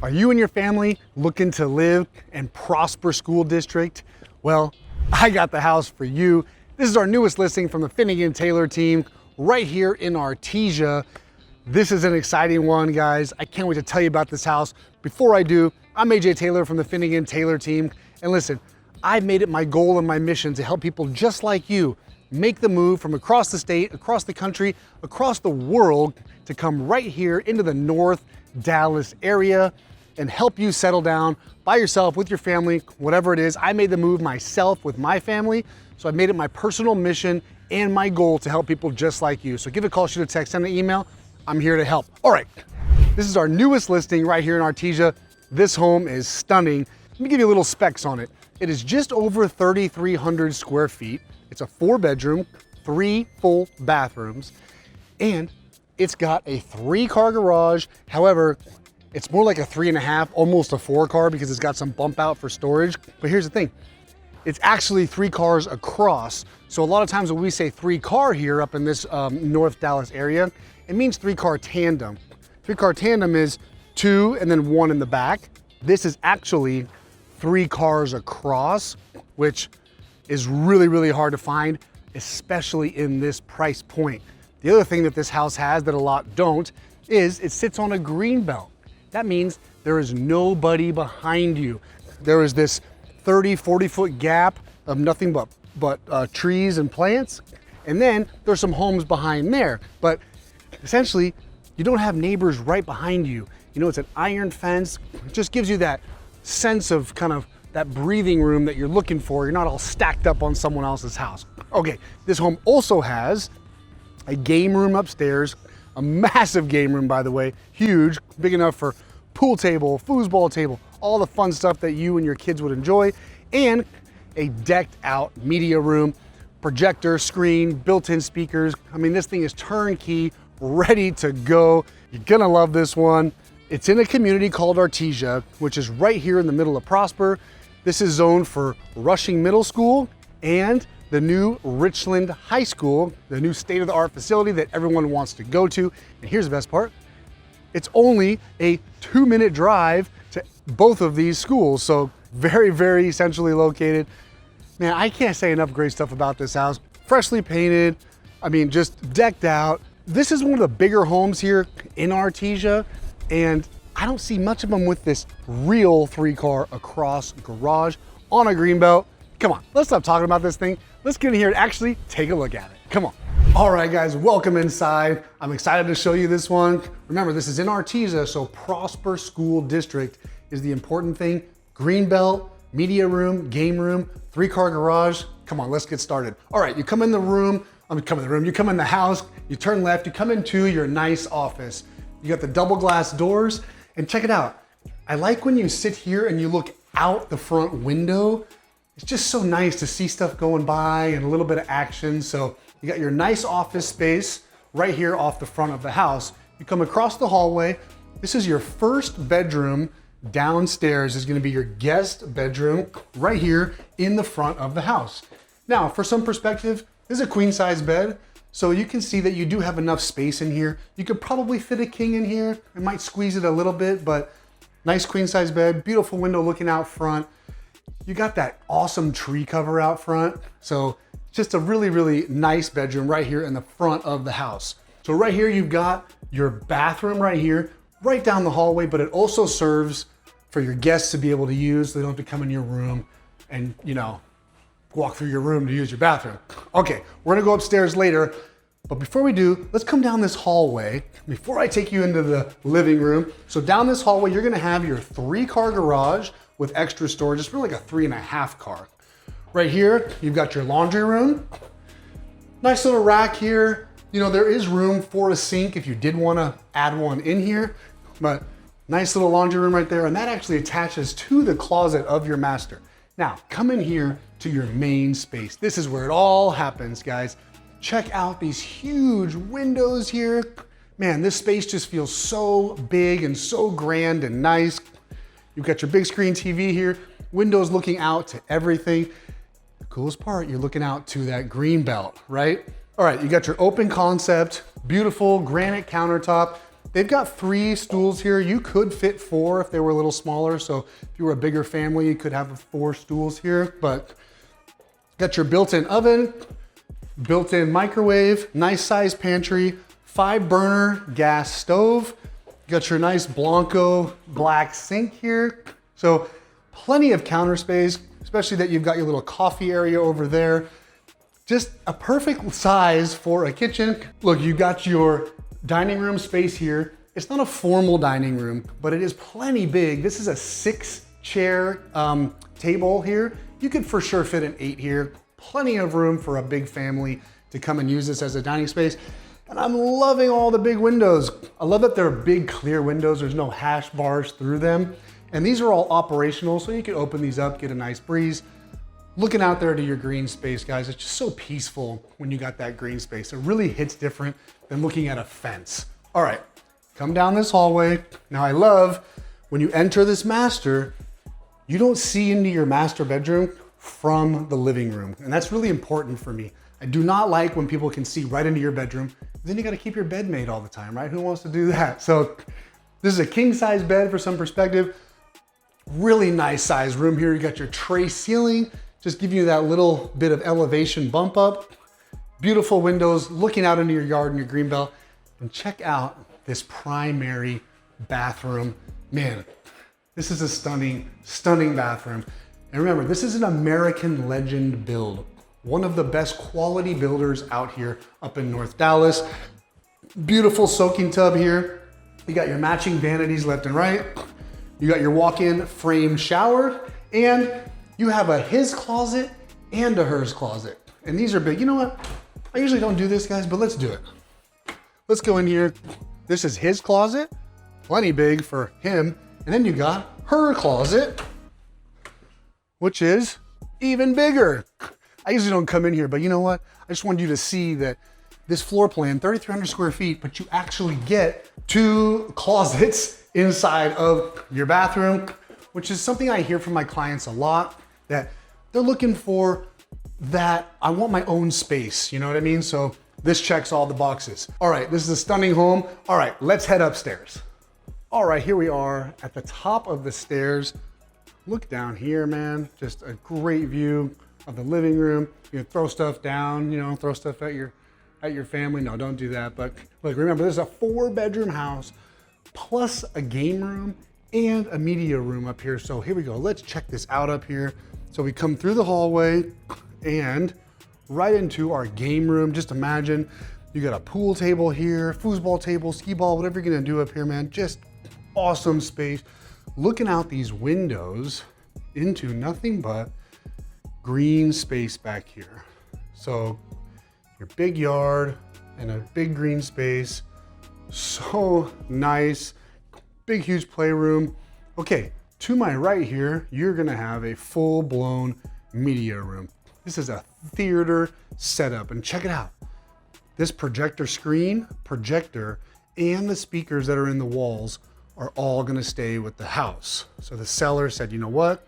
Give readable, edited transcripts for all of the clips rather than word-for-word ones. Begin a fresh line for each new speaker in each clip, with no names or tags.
Are you and your family looking to live in Prosper School District? Well, I got the house for you. This is our newest listing from the Finnegan Taylor team right here in Artesia. This is an exciting one, guys. I can't wait to tell you about this house. Before I do, I'm AJ Taylor from the Finnegan Taylor team. And listen, I've made it my goal and my mission to help people just like you make the move from across the state, across the country, across the world to come right here into the North Dallas area and help you settle down by yourself, with your family, whatever it is. I made the move myself with my family, so I made it my personal mission and my goal to help people just like you. So give a call, shoot a text, send an email. I'm here to help. All right, this is our newest listing right here in Artesia. This home is stunning. Let me give you a little specs on it. It is just over 3,300 square feet. It's a 4-bedroom, 3 full bathrooms, and it's got a 3-car garage. However, it's more like a 3.5, almost a 4-car, because it's got some bump out for storage. But here's the thing, it's actually 3 cars across. So a lot of times when we say 3-car here up in this North Dallas area, it means 3-car tandem. 3-car tandem is 2 and then 1 in the back. This is actually 3 cars across, which is really, really hard to find, especially in this price point. The other thing that this house has that a lot don't is it sits on a Greenbelt. That means there is nobody behind you. There is this 30, 40-foot gap of nothing but trees and plants. And then there's some homes behind there. But essentially, you don't have neighbors right behind you. You know, it's an iron fence. It just gives you that sense of kind of that breathing room that you're looking for. You're not all stacked up on someone else's house. Okay, this home also has a game room upstairs, a massive game room, by the way, huge, big enough for pool table, foosball table, all the fun stuff that you and your kids would enjoy, and a decked out media room, projector, screen, built-in speakers. I mean, this thing is turnkey, ready to go. You're gonna love this one. It's in a community called Artesia, which is right here in the middle of Prosper. This is zoned for Rushing Middle School and the new Richland High School, the new state-of-the-art facility that everyone wants to go to. And here's the best part. It's only a 2-minute drive to both of these schools. So very, very centrally located. Man, I can't say enough great stuff about this house. Freshly painted, I mean, just decked out. This is one of the bigger homes here in Artesia, and I don't see much of them with this real 3-car across garage on a Greenbelt. Come on, let's stop talking about this thing. Let's get in here and actually take a look at it. Come on. All right, guys, welcome inside. I'm excited to show you this one. Remember, this is in Artesia, so Prosper School District is the important thing. Greenbelt, media room, game room, 3-car garage. Come on, let's get started. All right, you come in the room, you come in the house, you turn left, you come into your nice office. You got the double glass doors, and check it out. I like when you sit here and you look out the front window. It's just so nice to see stuff going by and a little bit of action. So you got your nice office space right here off the front of the house. You come across the hallway. This is your first bedroom. Downstairs is gonna be your guest bedroom right here in the front of the house. Now, for some perspective, this is a queen size bed. So you can see that you do have enough space in here. You could probably fit a king in here. It might squeeze it a little bit, but nice queen size bed, beautiful window looking out front. You got that awesome tree cover out front. So just a really, really nice bedroom right here in the front of the house. So right here, you've got your bathroom right here, right down the hallway, but it also serves for your guests to be able to use. They don't have to come in your room and, you know, walk through your room to use your bathroom. Okay, we're gonna go upstairs later, but before we do, let's come down this hallway before I take you into the living room. So down this hallway, you're gonna have your 3-car garage with extra storage. It's really like a 3.5 car. Right here, you've got your laundry room. Nice little rack here. You know, there is room for a sink if you did wanna add one in here, but nice little laundry room right there, and that actually attaches to the closet of your master. Now, come in here to your main space. This is where it all happens, guys. Check out these huge windows here. Man, this space just feels so big and so grand and nice. You've got your big screen TV here, windows looking out to everything. The coolest part, you're looking out to that Greenbelt, right? All right, you got your open concept, beautiful granite countertop. They've got 3 stools here. You could fit 4 if they were a little smaller. So if you were a bigger family, you could have 4 stools here, but got your built-in oven, built-in microwave, nice size pantry, 5-burner gas stove. Got your nice Blanco black sink here. So plenty of counter space, especially that you've got your little coffee area over there. Just a perfect size for a kitchen. Look, you got your dining room space here. It's not a formal dining room, but it is plenty big. This is a 6-chair table here. You could for sure fit an 8 here. Plenty of room for a big family to come and use this as a dining space. And I'm loving all the big windows. I love that they're big clear windows. There's no hash bars through them. And these are all operational, so you can open these up, get a nice breeze. Looking out there to your green space, guys, it's just so peaceful when you got that green space. It really hits different than looking at a fence. All right, come down this hallway. Now I love when you enter this master, you don't see into your master bedroom from the living room. And that's really important for me. I do not like when people can see right into your bedroom. Then you gotta keep your bed made all the time, right? Who wants to do that? So this is a king size bed for some perspective. Really nice size room here. You got your tray ceiling, just giving you that little bit of elevation bump up. Beautiful windows looking out into your yard and your Greenbelt. And check out this primary bathroom. Man, this is a stunning, stunning bathroom. And remember, this is an American Legend build. One of the best quality builders out here up in North Dallas. Beautiful soaking tub here. You got your matching vanities left and right. You got your walk-in frame shower, and you have a his closet and a hers closet. And these are big. You know what? I usually don't do this, guys, but let's do it. Let's go in here. This is his closet, plenty big for him. And then you got her closet, which is even bigger. I usually don't come in here, but you know what? I just wanted you to see that this floor plan, 3,300 square feet, but you actually get 2 closets inside of your bathroom, which is something I hear from my clients a lot, that they're looking for that, I want my own space, you know what I mean? So this checks all the boxes. All right, this is a stunning home. All right, let's head upstairs. All right, here we are at the top of the stairs. Look down here, man. Just a great view of the living room. You can throw stuff down, you know, throw stuff at your family. No, don't do that. But look, remember, this is a 4-bedroom house plus a game room and a media room up here. So here we go. Let's check this out up here. So we come through the hallway and right into our game room. Just imagine you got a pool table here, foosball table, skee ball, whatever you're gonna do up here, man. Just awesome space. Looking out these windows into nothing but green space back here. So your big yard and a big green space. So nice. Big, huge playroom. Okay, to my right here, you're gonna have a full-blown media room. This is a theater setup, and check it out. This projector screen, projector, and the speakers that are in the walls are all gonna stay with the house. So the seller said, you know what?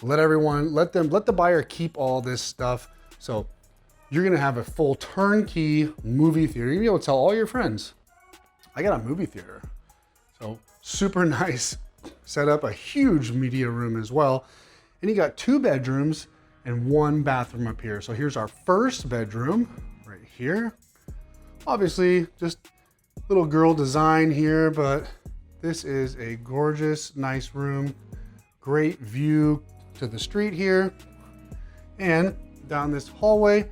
Let the buyer keep all this stuff. So you're gonna have a full turnkey movie theater. You're gonna be able to tell all your friends, I got a movie theater. So super nice setup, a huge media room as well. And you got 2 bedrooms and 1 bathroom up here. So here's our first bedroom right here. Obviously just little girl design here, but this is a gorgeous, nice room. Great view to the street here. And down this hallway,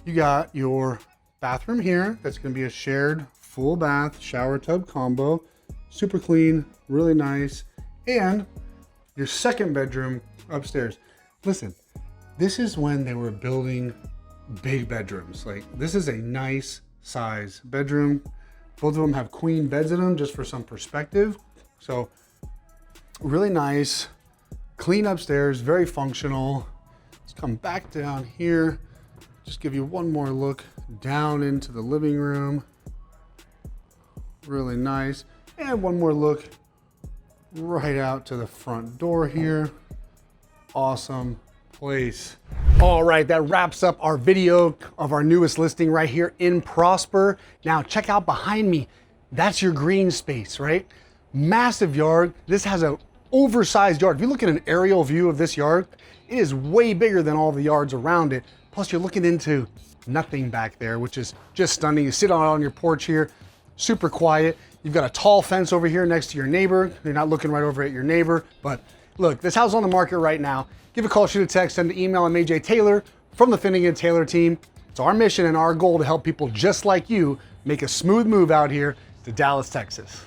you got your bathroom here. That's gonna be a shared full bath shower tub combo. Super clean, really nice. And your second bedroom upstairs. Listen, this is when they were building big bedrooms. Like, this is a nice size bedroom. Both of them have queen beds in them, just for some perspective. So really nice, clean upstairs, very functional. Let's come back down here. Just give you one more look down into the living room. Really nice. And one more look right out to the front door here. Awesome place. All right, that wraps up our video of our newest listing right here in Prosper. Now check out behind me. That's your green space, right? Massive yard. This has an oversized yard. If you look at an aerial view of this yard, it is way bigger than all the yards around it. Plus you're looking into nothing back there, which is just stunning. You sit on your porch here, super quiet. You've got a tall fence over here next to your neighbor. You're not looking right over at your neighbor, but look, this house is on the market right now. Give a call, shoot a text, send an email. I'm AJ Taylor from the Finnegan Taylor team. It's our mission and our goal to help people just like you make a smooth move out here to Dallas, Texas.